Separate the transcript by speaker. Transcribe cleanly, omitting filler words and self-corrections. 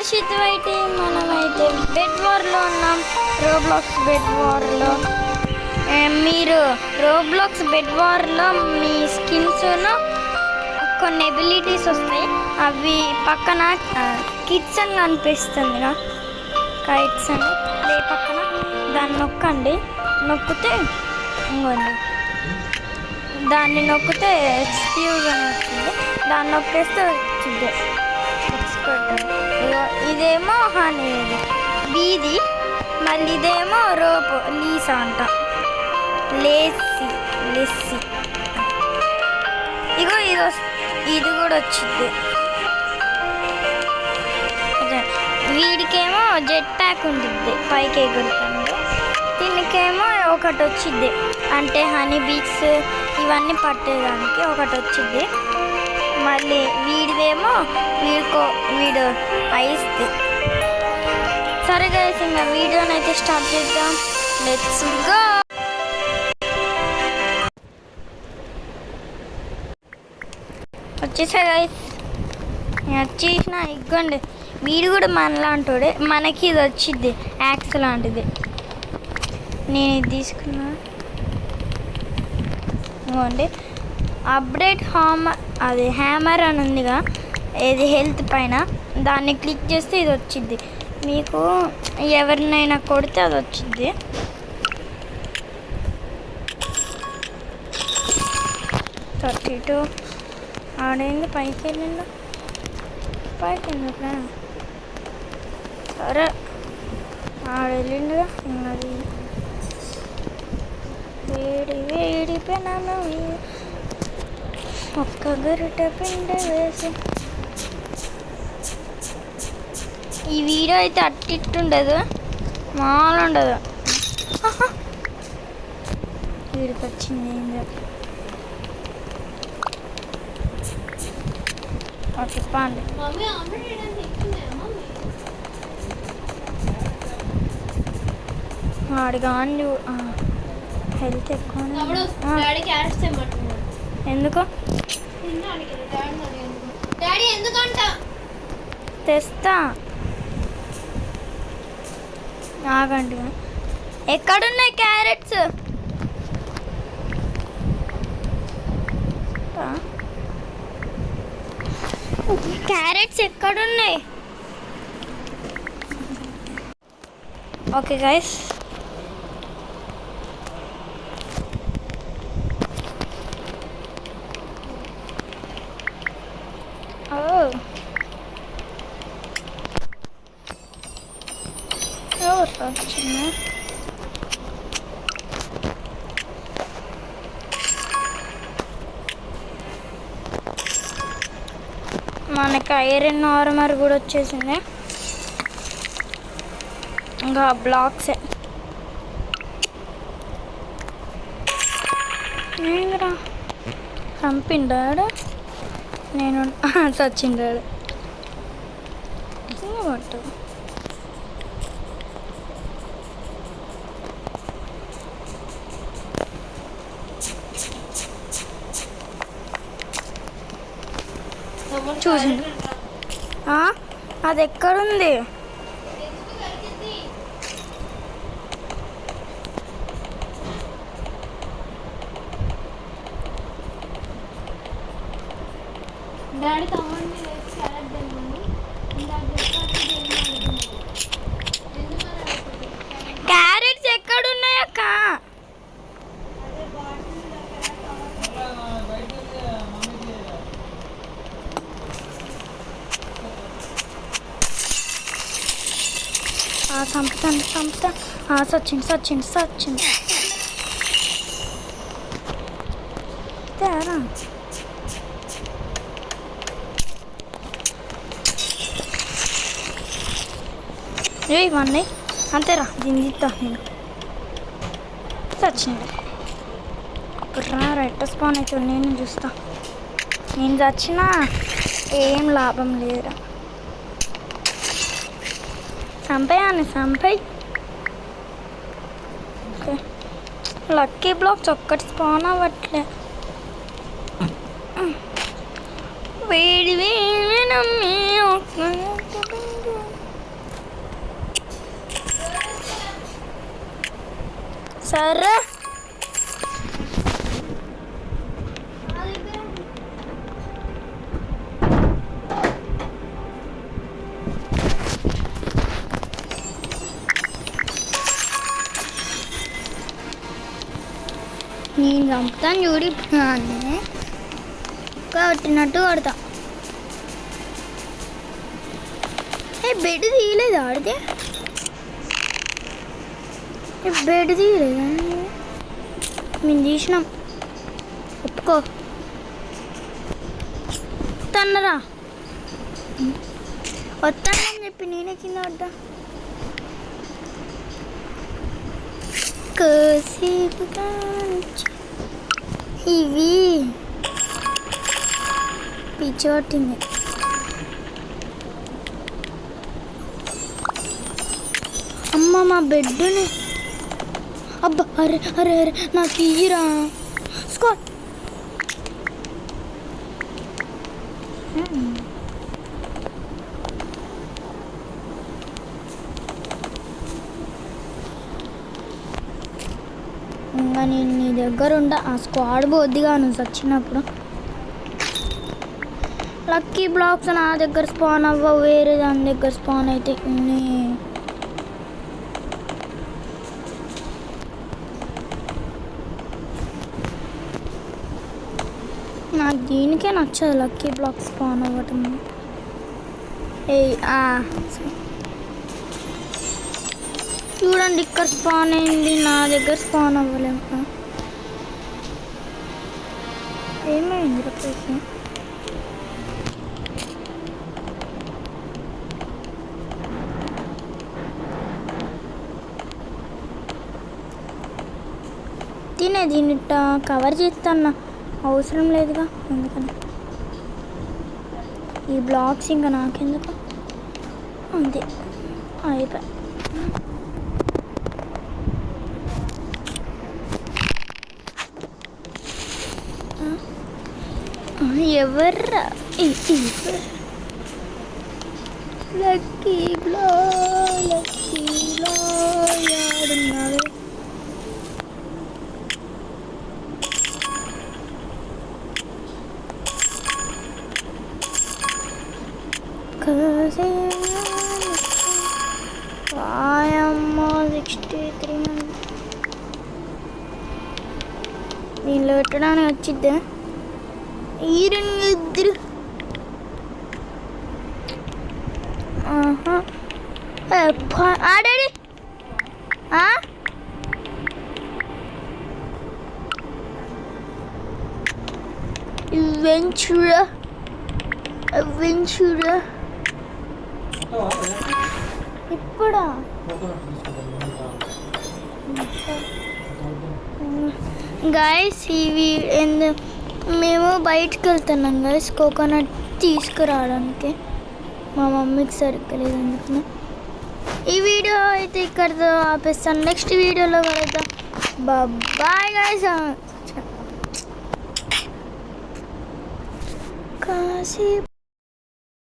Speaker 1: హర్షిత్ అయితే మనమైతే బెడ్ వార్లో ఉన్నాం. రోబ్లాక్స్ బెడ్ వార్లో మీరు రోబ్లాక్స్ బెడ్ వార్లో మీ స్కిన్స్ను కొన్ని ఎబిలిటీస్ వస్తాయి. అవి పక్కన కిడ్స్ అని కనిపిస్తుందిగా, కైట్స్ అని ప్లే పక్కన దాన్ని నొక్కండి. నొక్కితే ఇంకోండి దాన్ని నొక్కితే ఎక్స్క్యూజ్ అని వచ్చింది. దాన్ని నొక్కేస్తే వచ్చింది ఎక్స్పర్ట్. ఇదేమో హనీ బీది, మళ్ళీ ఇదేమో రోప్ లీసా అంట, లెస్సీ. ఇగో ఇది కూడా వచ్చింది. వీడికేమో జెట్ ప్యాక్ ఉంటుంది, పైకి ఎగురుతుంది. దీనికేమో ఒకటి వచ్చింది, అంటే హనీ బీక్స్ ఇవన్నీ పట్టేదానికి ఒకటి వచ్చింది. మళ్ళీ వీడిదేమో వీడు ఐస్ది. సరే గైస్, ఇంకా వీడియోని అయితే స్టార్ట్ చేద్దాం. Let's go. వచ్చేసా గైస్, వచ్చేసిన. ఇగ్గండి వీడు కూడా మనలాంటోడే, మనకి ఇది వచ్చింది యాక్స్ లాంటిది. నేను ఇది తీసుకున్నా. ఇవ్వండి అప్డేట్ హ్యామర్ అని ఉందిగా, ఇది హెల్త్ పైన, దాన్ని క్లిక్ చేస్తే ఇది వచ్చింది. మీకు ఎవరినైనా కొడితే అది వచ్చింది. $32 ఆడైంది. పైకి వెళ్ళిందా? పైకి ఎందుకురా? సరే ఆడెళ్ళిండుగా. అది వేడి పెనను ఒక్క గరిట పిండి వేసి. ఈ వీడియో అయితే అట్టిట్టుండదు, మామూలు ఉండదు. వీడికి వచ్చింది ఏంటో. చెప్పండి. వాడిగా హెల్త్ ఎక్కువ. ఎందుకు తెస్తా, ఆగండి. ఎక్కడున్నాయి క్యారెట్స్? క్యారెట్స్ ఎక్కడున్నాయి? ఓకే గైస్, వచ్చింది. మనకి ఐరన్ ఆర్మర్ కూడా వచ్చేసింది. ఇంకా బ్లాక్స్ ఏంటరా చంపిండాడు, నేను చచ్చిండాడు. పట్టు చూసింది. అది ఎక్కడుంది? క్యారెట్స్ ఎక్కడున్నాయక్క? చంపుతా. సచ్చింది. తేరా ఇవన్నీ అంతేరా. దీన్ని తీస్తా నేను. చచ్చింది. ఇప్పుడు రైట్ స్పాన్ అయితే నేను చూస్తా. నేను చచ్చినా ఏం లాభం లేదురా. చంపేయి. ఓకే, లక్కీ బ్లాక్స్ ఒక్కటి స్పాన్ అవ్వట్లే. వేడి నమ్మి సరే నేను చంపుతాను చూడి కొట్టినట్టు కొడతా. బెడ్ తీయలేదు ఆడితే, బెడ్ తీయలేదా? మేము తీసినాం, ఒప్పుకో. వద్దన్నరా, వస్తానని చెప్పి నేనే కింద పడ్డా. కాసేపుగా ఇవి పిచ్చి పట్టింది. అమ్మ మా బెడ్ని, అబ్బా అరే అరే అరే నాకు ఇయ్యరా స్కాట్. ఇంకా నేను నీ దగ్గర ఉండ, ఆ స్క్వాడ్ పోద్దిగా నువ్వు చచ్చినప్పుడు. లక్కీ బ్లాక్స్ నా దగ్గర స్పాన్ అవ్వ, వేరే దాని దగ్గర స్పాన్ అయితే నాకు దీనికే నచ్చదు లక్కీ బ్లాక్ స్పాన్ అవ్వటం. చూడండి ఇక్కడ స్పాన్ అయింది, నా దగ్గర స్పాన్ అవ్వలేము. ఏమైంది రప్పకి? దీన్ని కవర్ చేస్తాను, అవసరం లేదుగా. ఎందుకని ఈ బ్లాక్స్ ఇంకా నాకెందుకు, అంతే అయిపోయి. ఎవర్రా లక్కీ బ్లా యాడున్నావే? వాయమ్మో 63 దీనిలో పెట్టడానికి వచ్చిద్దా? ఇద్దరు ఆడాడి వెంచురా ఇప్పుడా? గైస్ ఇవి మేము బయటకు వెళ్తున్నాం గైస్, కోకోనట్ తీసుకురావడానికి. మా మమ్మీకి సరిగ్గా లేదు అందుకని ఈ వీడియో అయితే ఇక్కడితో ఆపేస్తాను. నెక్స్ట్ వీడియోలో కలుద్దాం. Bye guys. కాసేపు